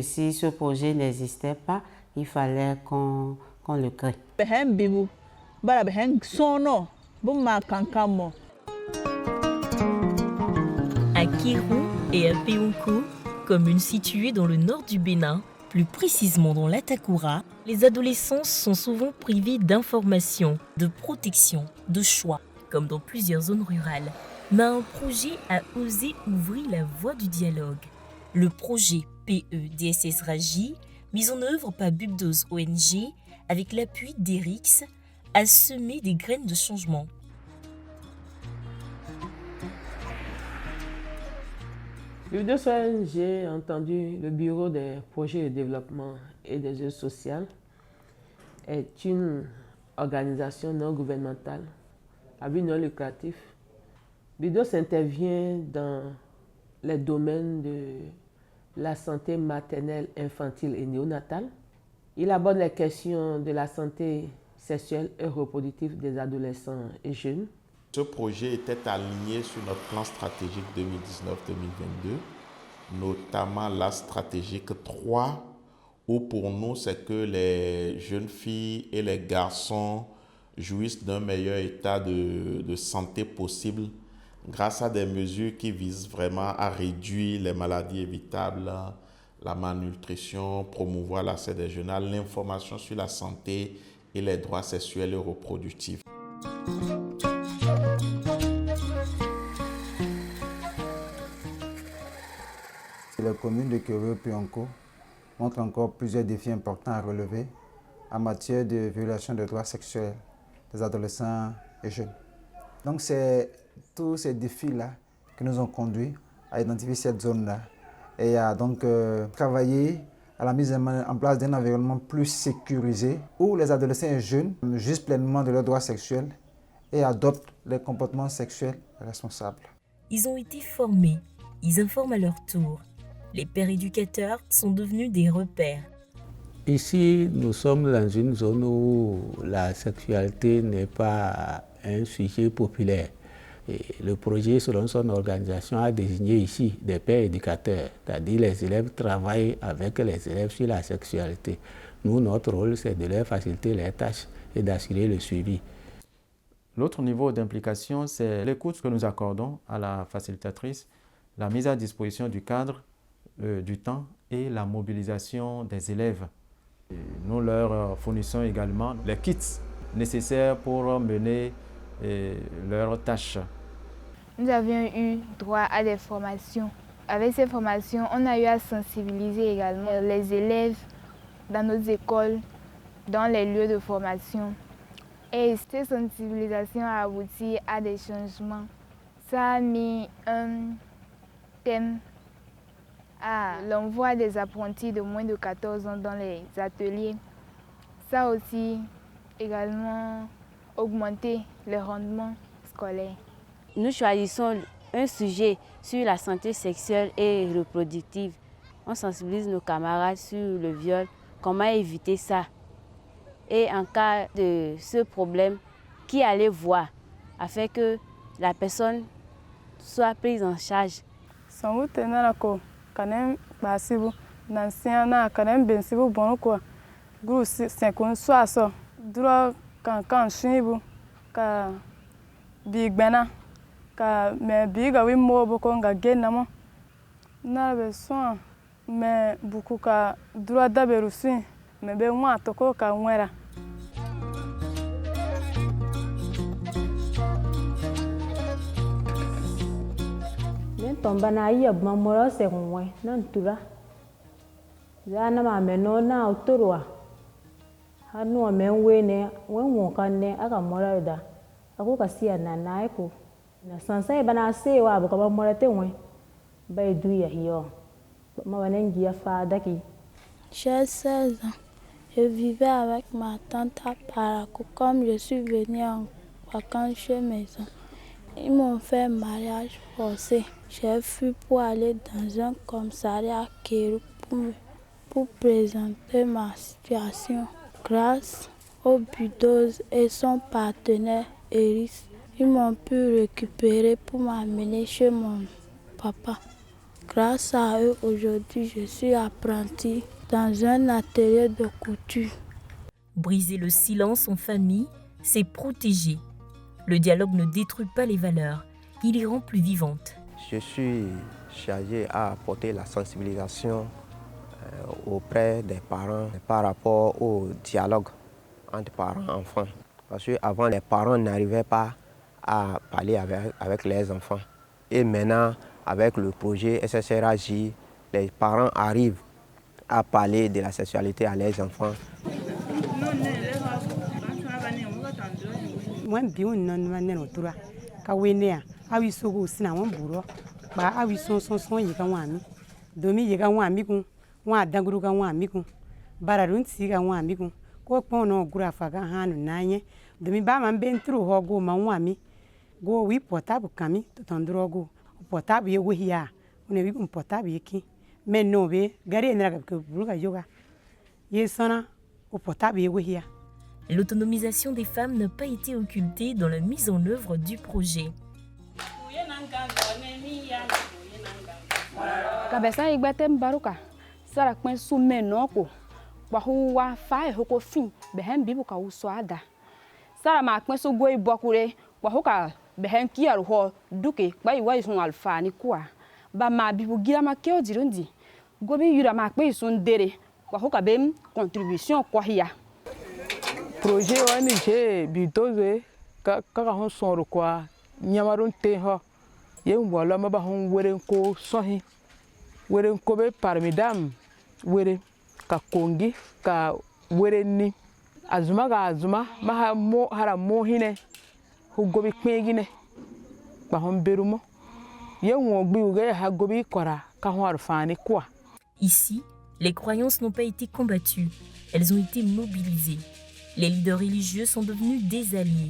Si ce projet n'existait pas, il fallait qu'on le crée. À Kéron et à Péonko, communes situées dans le nord du Bénin, plus précisément dans l'Atakoura, les adolescents sont souvent privés d'informations, de protection, de choix, comme dans plusieurs zones rurales. Mais un projet a osé ouvrir la voie du dialogue. Le projet PEDSS Raji, mis en œuvre par Bubdos ONG, avec l'appui d'ERIX, a semé des graines de changement. Bubdos ONG, j'ai entendu le Bureau des projets de développement et des œuvres sociales, est une organisation non gouvernementale à but non lucratif. Bubdos intervient dans les domaines de la santé maternelle, infantile et néonatale. Il aborde les questions de la santé sexuelle et reproductive des adolescents et jeunes. Ce projet était aligné sur notre plan stratégique 2019-2022, notamment la stratégique 3, où pour nous, c'est que les jeunes filles et les garçons jouissent d'un meilleur état de santé possible grâce à des mesures qui visent vraiment à réduire les maladies évitables, la malnutrition, promouvoir l'accès des jeunes à l'information sur la santé et les droits sexuels et reproductifs. La commune de Kéron-Péonko montre encore plusieurs défis importants à relever en matière de violation des droits sexuels des adolescents et jeunes. Donc c'est tous ces défis-là qui nous ont conduits à identifier cette zone-là et à donc travailler à la mise en place d'un environnement plus sécurisé où les adolescents et jeunes jouissent pleinement de leurs droits sexuels et adoptent les comportements sexuels responsables. Ils ont été formés, ils informent à leur tour. Les pères éducateurs sont devenus des repères. Ici, nous sommes dans une zone où la sexualité n'est pas un sujet populaire. Et le projet, selon son organisation, a désigné ici des pères éducateurs, c'est-à-dire les élèves travaillent avec les élèves sur la sexualité. Nous, notre rôle, c'est de leur faciliter les tâches et d'assurer le suivi. L'autre niveau d'implication, c'est l'écoute que nous accordons à la facilitatrice, la mise à disposition du cadre, du temps et la mobilisation des élèves. Et nous leur fournissons également les kits nécessaires pour mener leurs tâches. Nous avions eu droit à des formations. Avec ces formations, on a eu à sensibiliser également les élèves dans nos écoles, dans les lieux de formation. Et cette sensibilisation a abouti à des changements. Ça a mis un thème à l'envoi des apprentis de moins de 14 ans dans les ateliers. Ça a aussi également augmenté les rendements scolaires. Nous choisissons un sujet sur la santé sexuelle et reproductive. On sensibilise nos camarades sur le viol, comment éviter ça. Et en cas de ce problème, qui aller voir afin que la personne soit prise en charge. Kanem basibu nansia na kanem bensibu bonu ko guru senkon so aso duro kan shibu ka bigbena ka me biga wi mobo ko nga genamo na be so me buku ka duro daberu si me be nwa toko ka nwera. Tombana iya mamoro se kunwe nantura zana mame no na utorwa hanu amenwe ne wenwo kanne aka mora da ako kasia na naiko na sansa bana se wa bu ka mora te we bay du ya hiyo ma wanengi ya fa daki. J'ai 16 ans. Je vivais avec ma tante à Parakou. Comme je suis venue en vacances chez mes oncles, ils m'ont fait mariage forcé. J'ai fui pour aller dans un commissariat à Kéron pour présenter ma situation. Grâce au Bubdos et son partenaire Eris, ils m'ont pu récupérer pour m'amener chez mon papa. Grâce à eux, aujourd'hui, je suis apprentie dans un atelier de couture. Briser le silence en famille, c'est protéger. Le dialogue ne détruit pas les valeurs, il les rend plus vivantes. Je suis chargé à apporter la sensibilisation auprès des parents par rapport au dialogue entre parents et enfants. Parce qu'avant, les parents n'arrivaient pas à parler avec les enfants. Et maintenant, avec le projet SSRAJ, les parents arrivent à parler de la sexualité à leurs enfants. L'autonomisation des femmes n'a pas été occultée dans la mise en œuvre du projet. Projet ONG bidoze kaka hon sonro kwa nyamarun te ho ye wala ma ba hon weren ko sohi weren ko be parmidam were ka kongi ka weren ni azuma ga azuma ma ha mo hara mo hine hu gobi kpegine ba hon berumo ye won gbi uge ha gobi kora ka hon arfani kwa. Ici, les croyances n'ont pas été combattues, elles ont été mobilisées. Les leaders religieux sont devenus des alliés.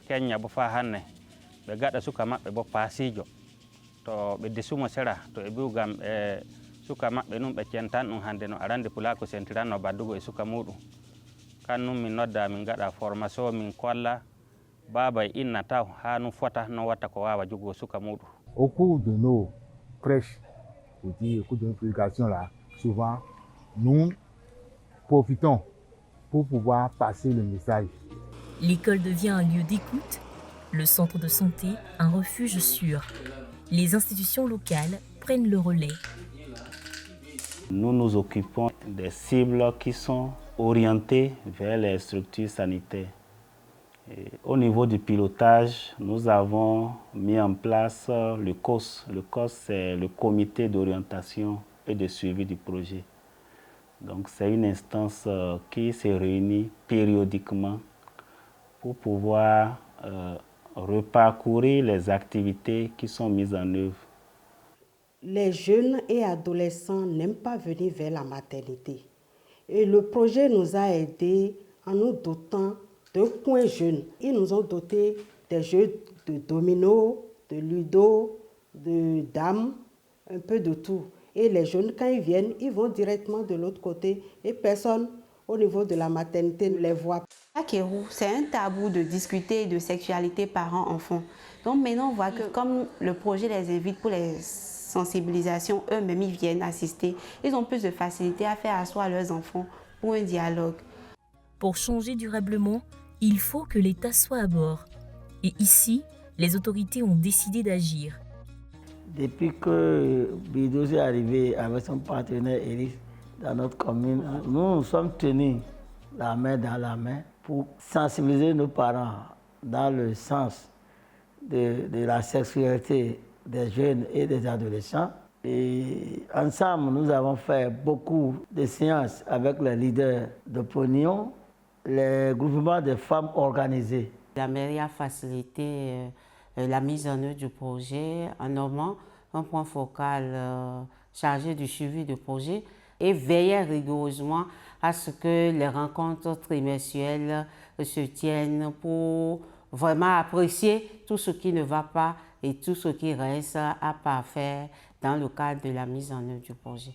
Kenya bo fa hanne be gada suka mabbe bo pasijo to be desuma sera to e bugam suka mabbe num be centan dum hande no arande pulako sentiran no baddugo e suka mudum kanum min nodda min gada formation min kolla baba inna taw hanu fota no wata ko wawa jogo suka mudum. Au cours de nos prêches et au cours de nos prédications là, souvent nous profitons pour pouvoir passer le message. L'école devient un lieu d'écoute, le centre de santé un refuge sûr. Les institutions locales prennent le relais. Nous nous occupons des cibles qui sont orientées vers les structures sanitaires. Et au niveau du pilotage, nous avons mis en place le COS. Le COS, c'est le comité d'orientation et de suivi du projet. Donc c'est une instance qui se réunit périodiquement pour pouvoir reparcourir les activités qui sont mises en œuvre. Les jeunes et adolescents n'aiment pas venir vers la maternité. Et le projet nous a aidés en nous dotant de coins jeunes. Ils nous ont doté des jeux de domino, de ludo, de dames, un peu de tout. Et les jeunes, quand ils viennent, ils vont directement de l'autre côté et personne au niveau de la maternité ne les voit. À Kérou, c'est un tabou de discuter de sexualité parents-enfants. Donc maintenant, on voit que comme le projet les invite pour les sensibilisations, eux-mêmes ils viennent assister. Ils ont plus de facilité à faire asseoir leurs enfants pour un dialogue. Pour changer durablement, il faut que l'État soit à bord. Et ici, les autorités ont décidé d'agir. Depuis que Bidoze est arrivé avec son partenaire Eris dans notre commune, nous sommes tenus la main dans la main pour sensibiliser nos parents dans le sens de la sexualité des jeunes et des adolescents. Et ensemble, nous avons fait beaucoup de séances avec les leaders d'opinion, les groupements de femmes organisées. La mairie a facilité la mise en œuvre du projet en nommant un point focal chargé du suivi du projet et veillait rigoureusement à ce que les rencontres trimestrielles se tiennent pour vraiment apprécier tout ce qui ne va pas et tout ce qui reste à parfaire dans le cadre de la mise en œuvre du projet.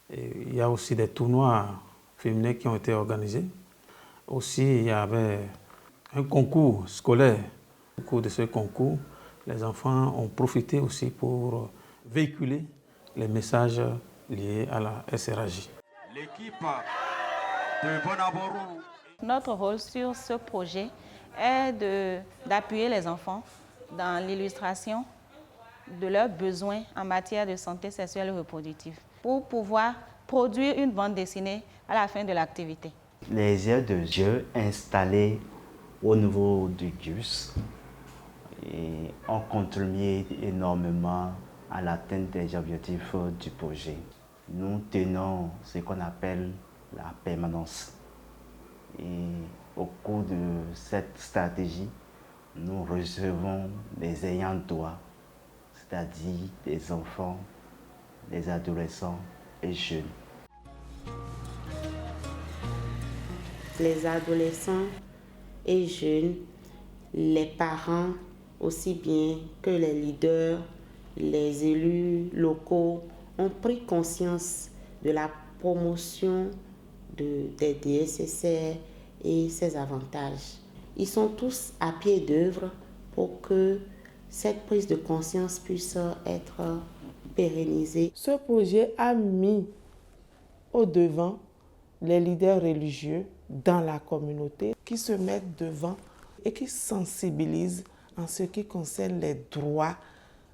Et il y a aussi des tournois féminins qui ont été organisés. Aussi, il y avait un concours scolaire. Au cours de ce concours, les enfants ont profité aussi pour véhiculer les messages liés à la SRAJ. L'équipe de Bonaborou. Notre rôle sur ce projet est d'appuyer les enfants dans l'illustration de leurs besoins en matière de santé sexuelle et reproductive pour pouvoir produire une bande dessinée à la fin de l'activité. Les aires de jeu installées au niveau du GUS ont contribué énormément à l'atteinte des objectifs du projet. Nous tenons ce qu'on appelle la permanence. Et au cours de cette stratégie, nous recevons des ayants droit, c'est-à-dire des enfants, des adolescents et jeunes. Les adolescents et jeunes, les parents aussi bien que les leaders, les élus locaux ont pris conscience de la promotion des DSSR et ses avantages. Ils sont tous à pied d'œuvre pour que cette prise de conscience puisse être pérennisée. Ce projet a mis au devant les leaders religieux dans la communauté qui se mettent devant et qui sensibilisent en ce qui concerne les droits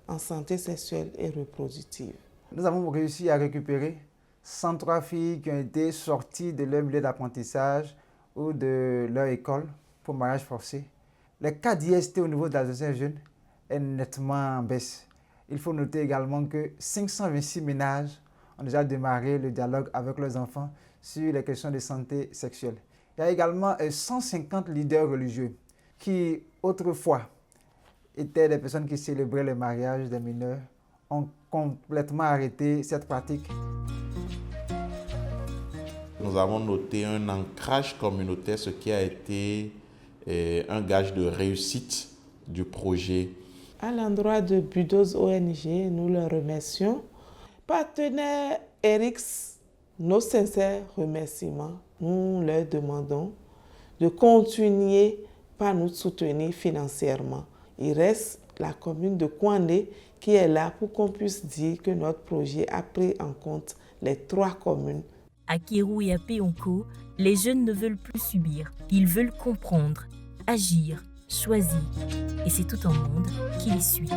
en santé sexuelle et reproductive. Nous avons réussi à récupérer 103 filles qui ont été sorties de leur milieu d'apprentissage ou de leur école pour mariage forcé. Le cas d'IST au niveau de l'adolescence jeune est nettement en baisse. Il faut noter également que 526 ménages ont déjà démarré le dialogue avec leurs enfants sur les questions de santé sexuelle. Il y a également 150 leaders religieux qui, autrefois, étaient des personnes qui célébraient le mariage des mineurs, ont complètement arrêté cette pratique. Nous avons noté un ancrage communautaire, ce qui a été un gage de réussite du projet. À l'endroit de Budos ONG, nous leur remercions. Partenaire ERIX, nos sincères remerciements. Nous leur demandons de continuer par nous soutenir financièrement. Il reste la commune de Kouandé qui est là pour qu'on puisse dire que notre projet a pris en compte les 3 communes. À Kirou et à Péonko, les jeunes ne veulent plus subir. Ils veulent comprendre, agir, choisir. Et c'est tout un monde qui les suit.